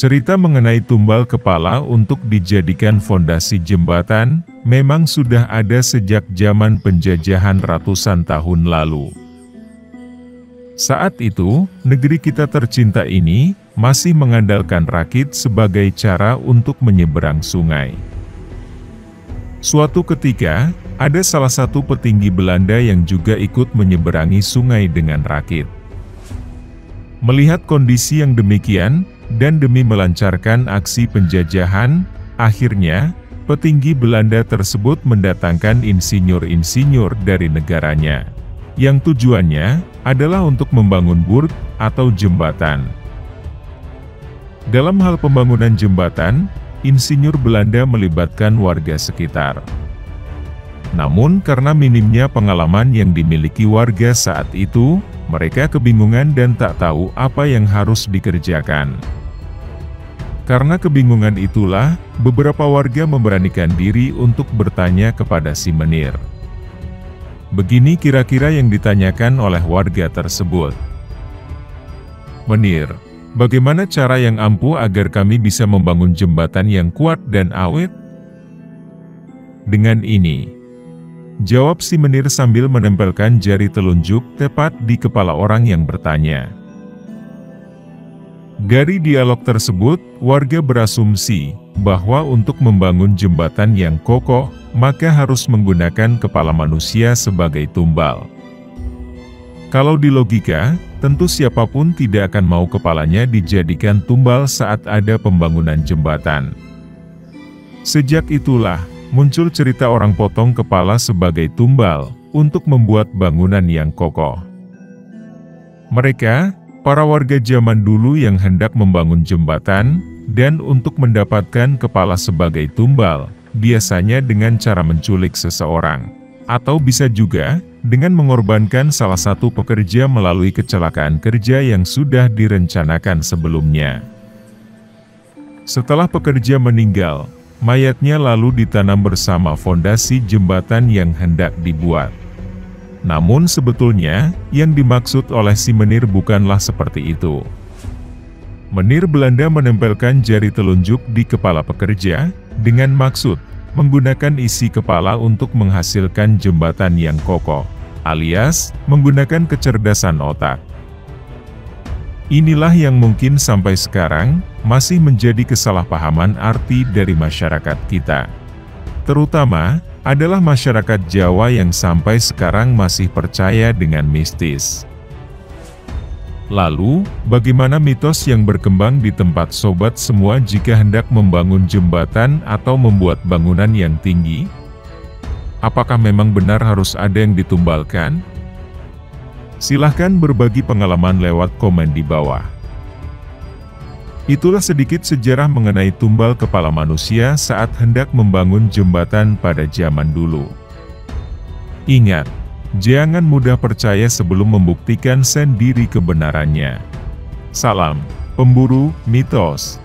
Cerita mengenai tumbal kepala untuk dijadikan fondasi jembatan, memang sudah ada sejak zaman penjajahan ratusan tahun lalu. Saat itu, negeri kita tercinta ini masih mengandalkan rakit sebagai cara untuk menyeberang sungai. Suatu ketika, ada salah satu petinggi Belanda yang juga ikut menyeberangi sungai dengan rakit. Melihat kondisi yang demikian, dan demi melancarkan aksi penjajahan, akhirnya, petinggi Belanda tersebut mendatangkan insinyur-insinyur dari negaranya, yang tujuannya adalah untuk membangun burg atau jembatan. Dalam hal pembangunan jembatan, insinyur Belanda melibatkan warga sekitar. Namun karena minimnya pengalaman yang dimiliki warga saat itu, mereka kebingungan dan tak tahu apa yang harus dikerjakan. Karena kebingungan itulah, beberapa warga memberanikan diri untuk bertanya kepada si Menir. Begini kira-kira yang ditanyakan oleh warga tersebut. "Menir, bagaimana cara yang ampuh agar kami bisa membangun jembatan yang kuat dan awet?" "Dengan ini," jawab si Menir sambil menempelkan jari telunjuk tepat di kepala orang yang bertanya. Dari dialog tersebut, warga berasumsi bahwa untuk membangun jembatan yang kokoh, maka harus menggunakan kepala manusia sebagai tumbal. Kalau di logika, tentu siapapun tidak akan mau kepalanya dijadikan tumbal saat ada pembangunan jembatan. Sejak itulah, muncul cerita orang potong kepala sebagai tumbal untuk membuat bangunan yang kokoh. Mereka, para warga zaman dulu yang hendak membangun jembatan, dan untuk mendapatkan kepala sebagai tumbal, biasanya dengan cara menculik seseorang, atau bisa juga dengan mengorbankan salah satu pekerja melalui kecelakaan kerja yang sudah direncanakan sebelumnya. Setelah pekerja meninggal, mayatnya lalu ditanam bersama fondasi jembatan yang hendak dibuat. Namun sebetulnya, yang dimaksud oleh si Menir bukanlah seperti itu. Menir Belanda menempelkan jari telunjuk di kepala pekerja, dengan maksud menggunakan isi kepala untuk menghasilkan jembatan yang kokoh, alias menggunakan kecerdasan otak. Inilah yang mungkin sampai sekarang masih menjadi kesalahpahaman arti dari masyarakat kita. Terutama adalah masyarakat Jawa yang sampai sekarang masih percaya dengan mistis. Lalu, bagaimana mitos yang berkembang di tempat sobat semua jika hendak membangun jembatan atau membuat bangunan yang tinggi? Apakah memang benar harus ada yang ditumbalkan? Silahkan berbagi pengalaman lewat komen di bawah. Itulah sedikit sejarah mengenai tumbal kepala manusia saat hendak membangun jembatan pada zaman dulu. Ingat, jangan mudah percaya sebelum membuktikan sendiri kebenarannya. Salam pemburu mitos.